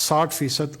60%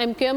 MKM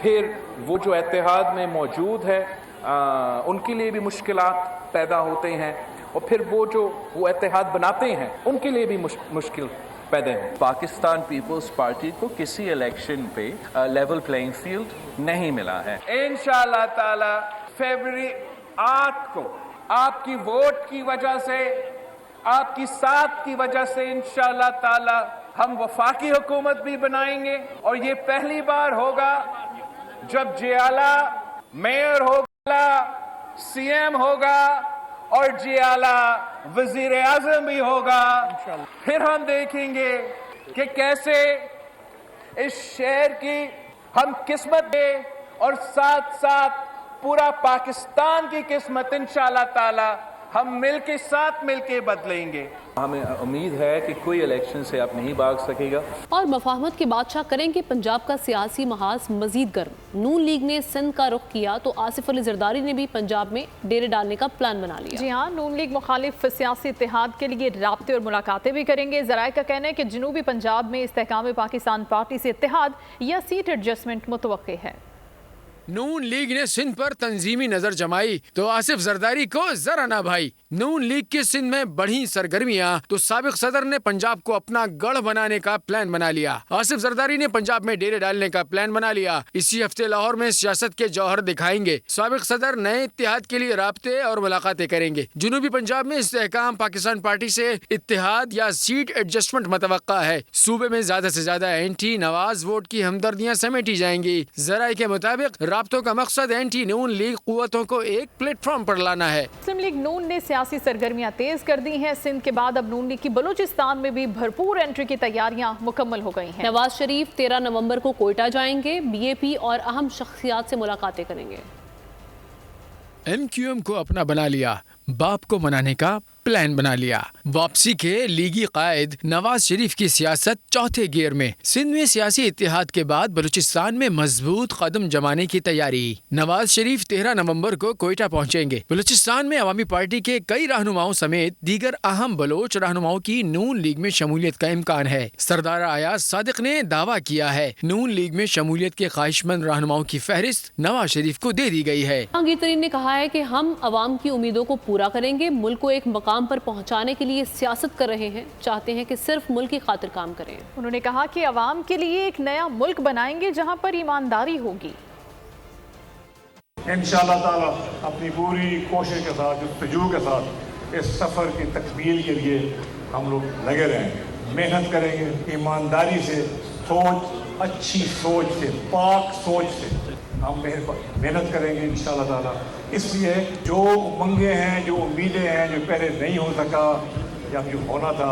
پھر وہ جو اتحاد میں موجود ہے ان کے لیے بھی مشکلات پیدا ہوتے ہیں، اور پھر وہ اتحاد بناتے ہیں ان کے لیے بھی مشکل پیدا ہے۔ پاکستان پیپلز پارٹی کو کسی الیکشن پہ لیول پلینگ فیلڈ نہیں ملا ہے۔ انشاءاللہ تعالی فیبروری 8 کو آپ کی ووٹ کی وجہ سے، آپ کی ساتھ کی وجہ سے انشاءاللہ تعالی ہم وفاقی حکومت بھی بنائیں گے، اور یہ پہلی بار ہوگا جب جیالہ میئر ہوگا، سی ایم ہوگا، اور جیالہ وزیر اعظم بھی ہوگا۔ پھر ہم دیکھیں گے کہ کیسے اس شہر کی ہم قسمت دے، اور ساتھ ساتھ پورا پاکستان کی قسمت انشاءاللہ تعالی ہم ساتھ مل کے بدلیں گے۔ ہمیں امید ہے کہ کوئی الیکشن سے آپ نہیں بھاگ سکے گا۔ اور مفاہمت کے بادشاہ کریں کہ پنجاب کا سیاسی محاذ مزید گرم، نون لیگ نے سندھ کا رخ کیا تو آصف علی زرداری نے بھی پنجاب میں ڈیرے ڈالنے کا پلان بنا لیا۔ جی ہاں، نون لیگ مخالف سیاسی اتحاد کے لیے رابطے اور ملاقاتیں بھی کریں گے۔ ذرائع کا کہنا ہے کہ جنوبی پنجاب میں استحکام پاکستان پارٹی سے اتحاد یا سیٹ ایڈجسٹمنٹ متوقع ہے۔ نون لیگ نے سندھ پر تنظیمی نظر جمائی تو آصف زرداری کو ذرا نہ بھائی۔ نون لیگ کے سندھ میں بڑھی سرگرمیاں تو سابق صدر نے پنجاب کو اپنا گڑھ بنانے کا پلان بنا لیا۔ آصف زرداری نے پنجاب میں ڈیرے ڈالنے کا پلان بنا لیا۔ اسی ہفتے لاہور میں سیاست کے جوہر دکھائیں گے۔ سابق صدر نئے اتحاد کے لیے رابطے اور ملاقاتیں کریں گے۔ جنوبی پنجاب میں استحکام پاکستان پارٹی سے اتحاد یا سیٹ ایڈجسٹمنٹ متوقع ہے۔ صوبے میں زیادہ سے زیادہ اینٹی نواز ووٹ کی ہمدردیاں سمیٹی جائیں گی۔ ذرائع کے مطابق رابطوں کا مقصد اینٹی نون لیگ قوتوں کو ایک پلیٹ فارم پر لانا ہے۔ مسلم لیگ نون نے سیاسی سرگرمیاں تیز کر دی ہیں۔ سندھ کے بعد اب نون لیگ کی بلوچستان میں بھی بھرپور انٹری کی تیاریاں مکمل ہو گئی ہیں۔ نواز شریف 13 نومبر کو کوئٹہ جائیں گے، بی اے پی اور اہم شخصیات سے ملاقاتیں کریں گے۔ ایم کیو ایم کو اپنا بنا لیا، باپ کو منانے کا پلان بنا لیا۔ واپسی کے لیگی قائد نواز شریف کی سیاست چوتھے گیئر میں۔ سندھ میں سیاسی اتحاد کے بعد بلوچستان میں مضبوط قدم جمانے کی تیاری۔ نواز شریف 13 نومبر کو کوئٹہ پہنچیں گے۔ بلوچستان میں عوامی پارٹی کے کئی رہنماؤں سمیت دیگر اہم بلوچ رہنماؤں کی نون لیگ میں شمولیت کا امکان ہے۔ سردار ایاز صادق نے دعویٰ کیا ہے نون لیگ میں شمولیت کے خواہش مند رہنماؤں کی فہرست نواز شریف کو دے دی گئی ہے۔ جہانگیر ترین نے کہا ہے کہ ہم عوام کی امیدوں کو پورا کریں گے، ملک کو ایک مقام پر پہنچانے کے لیے سیاست کر رہے ہیں، چاہتے ہیں کہ صرف ملک کی خاطر کام کریں۔ انہوں نے کہا کہ عوام کے لیے ایک نیا ملک بنائیں گے جہاں پر ایمانداری ہوگی۔ انشاءاللہ تعالی اپنی پوری کوشش کے ساتھ، جستجو کے ساتھ اس سفر کی تکمیل کے لیے ہم لوگ لگے رہیں گے، محنت کریں گے، ایمانداری سے، اچھی سوچ سے، پاک سوچ سے ہم محنت کریں گے انشاءاللہ تعالی۔ اس لیے جو امنگیں ہیں، جو امیدیں ہیں، جو پہلے نہیں ہو سکا یا جو ہونا تھا،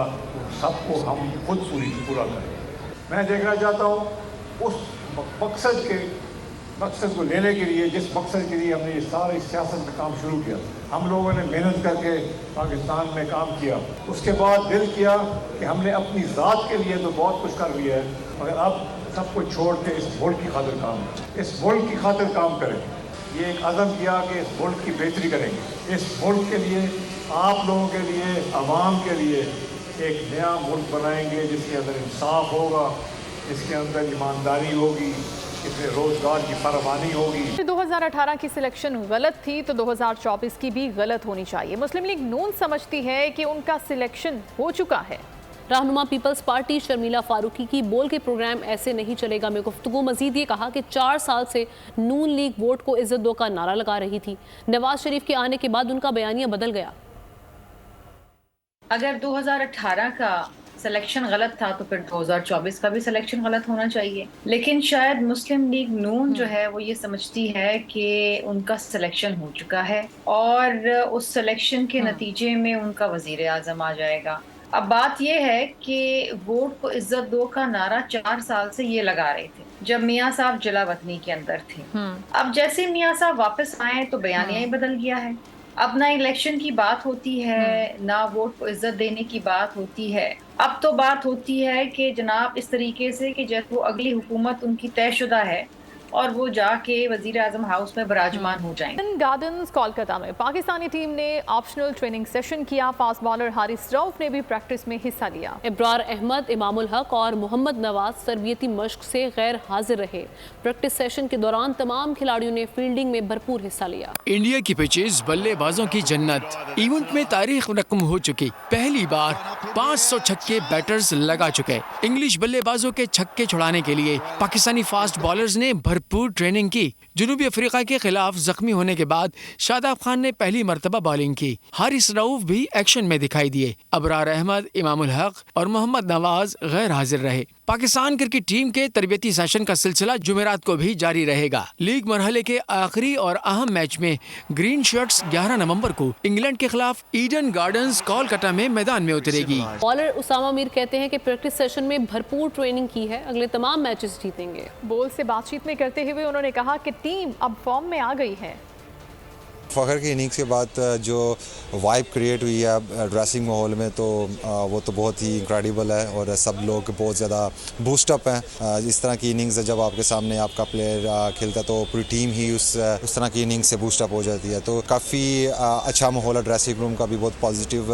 سب کو ہم خود پورا کریں۔ میں دیکھنا چاہتا ہوں اس مقصد کو لینے کے لیے، جس مقصد کے لیے ہم نے یہ ساری سیاست میں کام شروع کیا، ہم لوگوں نے محنت کر کے پاکستان میں کام کیا، اس کے بعد دل کیا کہ ہم نے اپنی ذات کے لیے تو بہت کچھ کر لیا ہے، مگر اب سب کو چھوڑ کے اس ملک کی خاطر کام کریں، اس ملک کی خاطر کام کریں۔ یہ ایک عزم کیا کہ اس ملک کی بہتری کریں گے، اس ملک کے لیے، آپ لوگوں کے لیے، عوام کے لیے ایک نیا ملک بنائیں گے جس کے اندر انصاف ہوگا، جس کے اندر ایمانداری ہوگی، اس میں روزگار کی فراوانی ہوگی۔ 2018 کی سلیکشن غلط تھی تو 2024 کی بھی غلط ہونی چاہیے۔ مسلم لیگ نون سمجھتی ہے کہ ان کا سلیکشن ہو چکا ہے۔ رہنما پیپلز پارٹی شرمیلا فاروقی کی بول کے پروگرام ایسے نہیں چلے گا میں گفتگو مزید یہ کہا کہ 4 سال سے نون لیگ ووٹ کو عزت دو کا نعرہ لگا رہی تھی، نواز شریف کے آنے کے بعد ان کا بیانیہ بدل گیا۔ اگر 2018 کا سلیکشن غلط تھا تو پھر 2024 کا بھی سلیکشن غلط ہونا چاہیے، لیکن شاید مسلم لیگ نون جو ہے وہ یہ سمجھتی ہے کہ ان کا سلیکشن ہو چکا ہے اور اس سلیکشن کے نتیجے میں ان کا وزیر اعظم آ جائے گا۔ اب بات یہ ہے کہ ووٹ کو عزت دو کا نعرہ 4 سال سے یہ لگا رہے تھے جب میاں صاحب جلا وطنی کے اندر تھے۔ اب جیسے میاں صاحب واپس آئے تو بیانیہ ہی بدل گیا ہے۔ اب نہ الیکشن کی بات ہوتی ہے، نہ ووٹ کو عزت دینے کی بات ہوتی ہے۔ اب تو بات ہوتی ہے کہ جناب اس طریقے سے کہ جیسے وہ اگلی حکومت ان کی طے شدہ ہے اور وہ جا کے وزیر اعظم ہاؤس میں براجمان ہو جائیں. گارڈنز کولکتہ میں پاکستانی ٹیم نے آپشنل ٹریننگ سیشن کیا. فاسٹ بالر حارث رؤف نے بھی پریکٹس میں حصہ لیا. ابرار احمد، امام الحق اور محمد نواز تربیتی مشق سے غیر حاضر رہے. پریکٹس سیشن کے دوران تمام کھلاڑیوں نے فیلڈنگ میں بھرپور حصہ لیا. انڈیا کی پچز بلے بازوں کی جنت. ایونٹ میں تاریخ رقم ہو چکی. پہلی بار 500 چھکے بیٹرز لگا چکے. انگلش بلے بازوں کے چھکے چھڑانے کے لیے پاکستانی فاسٹ بالرز نے بھرپور ٹریننگ کی. جنوبی افریقہ کے خلاف زخمی ہونے کے بعد شاداب خان نے پہلی مرتبہ بالنگ کی. حارث رؤف بھی ایکشن میں دکھائی دیے. ابرار احمد، امام الحق اور محمد نواز غیر حاضر رہے. پاکستان کرکٹ ٹیم کے تربیتی سیشن کا سلسلہ جمعرات کو بھی جاری رہے گا. لیگ مرحلے کے آخری اور اہم میچ میں گرین شرٹس 11 نومبر کو انگلینڈ کے خلاف ایڈن گارڈنز کولکتہ میں میدان میں اترے گی. بالر اسامہ میر کہتے ہیں کہ پریکٹس سیشن میں بھرپور ٹریننگ کی ہے. اگلے تمام میچز جیتیں گے. بول سے بات چیت میں کرتے ہوئے انہوں نے کہا کہ ٹیم اب فارم میں آ گئی ہے. فخر کی اننگز کے بعد جو وائب کریٹ ہوئی ہے ڈریسنگ ماحول میں تو وہ تو بہت ہی انکریڈیبل ہے اور سب لوگ بہت زیادہ بوسٹ اپ ہیں. اس طرح کی اننگز جب آپ کے سامنے آپ کا پلیئر کھیلتا ہے تو پوری ٹیم ہی اس طرح کی اننگز سے بوسٹ اپ ہو جاتی ہے. تو کافی اچھا ماحول ہے. ڈریسنگ روم کا بھی بہت پازیٹیو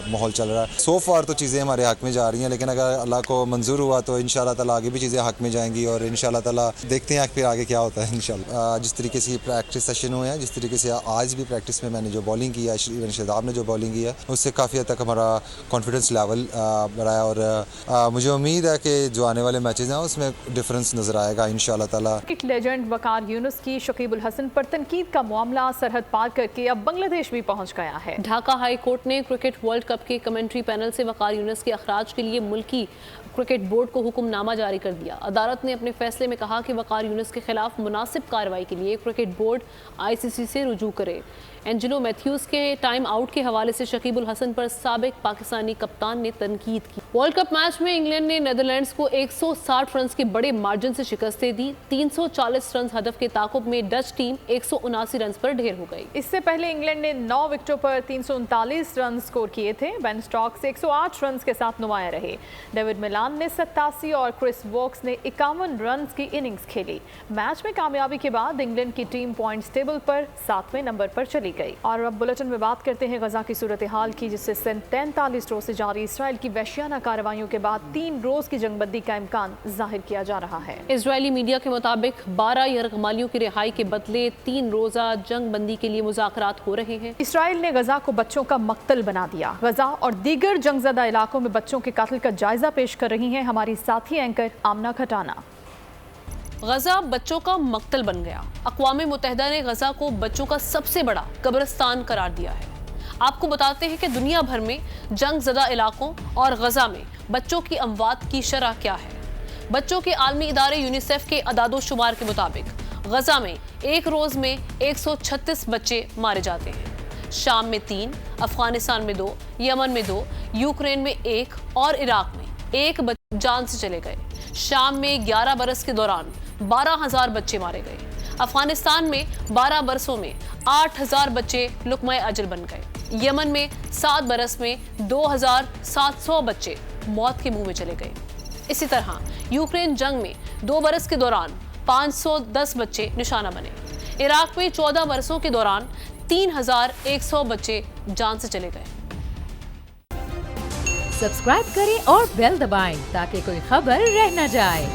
ماحول چل رہا ہے. سو فار تو چیزیں ہمارے حق میں جا رہی ہیں لیکن اگر اللہ کو منظور ہوا تو ان شاء اللہ تعالیٰ آگے بھی چیزیں حق میں جائیں گی اور ان شاء اللہ تعالیٰ دیکھتے ہیں پھر آگے کیا ہوتا ہے. ان شاء اللہ جس طریقے سے پریکٹس سیشن ہوئے ہیں، جس طریقے سے آج بھی پریکٹس میں نے جو بالنگ کی ہے، شاداب نے جو بالنگ کی ہے، اس سے کافی حد تک ہمارا کانفیڈنس لیول بڑھا ہے اور مجھے امید ہے کہ جو آنے والے میچز ہیں اس میں ڈفرینس نظر آئے گا ان شاء اللہ تعالیٰ. کرکٹ لیجنڈ وقار یونس کی شکیب الحسن پر تنقید کا معاملہ سرحد پار کر کے اب بنگلہ دیش بھی پہنچ گیا ہے. ڈھاکہ ہائی کورٹ نے کرکٹ ورلڈ کپ کے کمنٹری پینل سے وقار یونس کے اخراج کے لیے ملکی کرکٹ بورڈ کو حکم نامہ جاری کر دیا. عدالت نے اپنے فیصلے میں کہا کہ وقار یونس کے خلاف مناسب کارروائی کے لیے کرکٹ بورڈ ICC سے رجوع کرے. اینجلو میتھیوز کے ٹائم آؤٹ کے حوالے سے شکیب الحسن پر سابق پاکستانی کپتان نے تنقید کی. ورلڈ کپ میچ میں انگلینڈ نے نیدرلینڈز کو 160 رنز کے بڑے مارجن سے شکستیں دی. 340 رنز ہدف کے تعاقب میں ڈچ ٹیم 179 رنز پر ڈھیر ہو گئی. اس سے پہلے انگلینڈ نے 9 وکٹوں پر 339 رنز سکور کیے تھے. بین سٹاکس 108 رنز کے ساتھ نمایاں رہے. ڈیوڈ ملان نے 87 اور کرس ووکس نے 51 رنز کی اننگز کھیلی. میچ میں کامیابی کے بعد انگلینڈ کی ٹیم پوائنٹس ٹیبل پر 7ویں نمبر پر چلی گئی. اور اب بلٹن میں بات کرتے ہیں غزہ کی صورتحال کی، جس سے 43 روز سے جاری اسرائیل کی وحشیانہ کارروائیوں کے بعد 3 روز کی جنگ بندی کا امکان ظاہر کیا جا رہا ہے. اسرائیلی میڈیا کے مطابق 12 یرغمالیوں کی رہائی کے بدلے 3 روزہ جنگ بندی کے لیے مذاکرات ہو رہے ہیں. اسرائیل نے غزہ کو بچوں کا مقتل بنا دیا. غزہ اور دیگر جنگ زدہ علاقوں میں بچوں کے قتل کا جائزہ پیش کر رہی ہیں ہماری ساتھی اینکر آمنہ کھٹانہ. غزہ بچوں کا مقتل بن گیا. اقوام متحدہ نے غزہ کو بچوں کا سب سے بڑا قبرستان قرار دیا ہے. آپ کو بتاتے ہیں کہ دنیا بھر میں جنگ زدہ علاقوں اور غزہ میں بچوں کی اموات کی شرح کیا ہے. بچوں کے عالمی ادارے یونیسیف کے اعداد و شمار کے مطابق غزہ میں ایک روز میں 136 بچے مارے جاتے ہیں. شام میں 3، افغانستان میں 2، یمن میں 2، یوکرین میں 1 اور عراق میں 1 بچے جان سے چلے گئے. شام میں 11 برس کے دوران 12,000 بچے مارے گئے. افغانستان میں 12 برسوں میں 8,000 بچے لقمہ اجل بن گئے. یمن میں 7 برس میں 2,700 بچے موت کے منہ میں چلے گئے. اسی طرح یوکرین جنگ میں 2 برس کے دوران 510 بچے نشانہ بنے. عراق میں 14 برسوں کے دوران 3,100 بچے جان سے چلے گئے. سبسکرائب کریں اور بیل دبائیں تاکہ کوئی خبر رہ نہ جائے.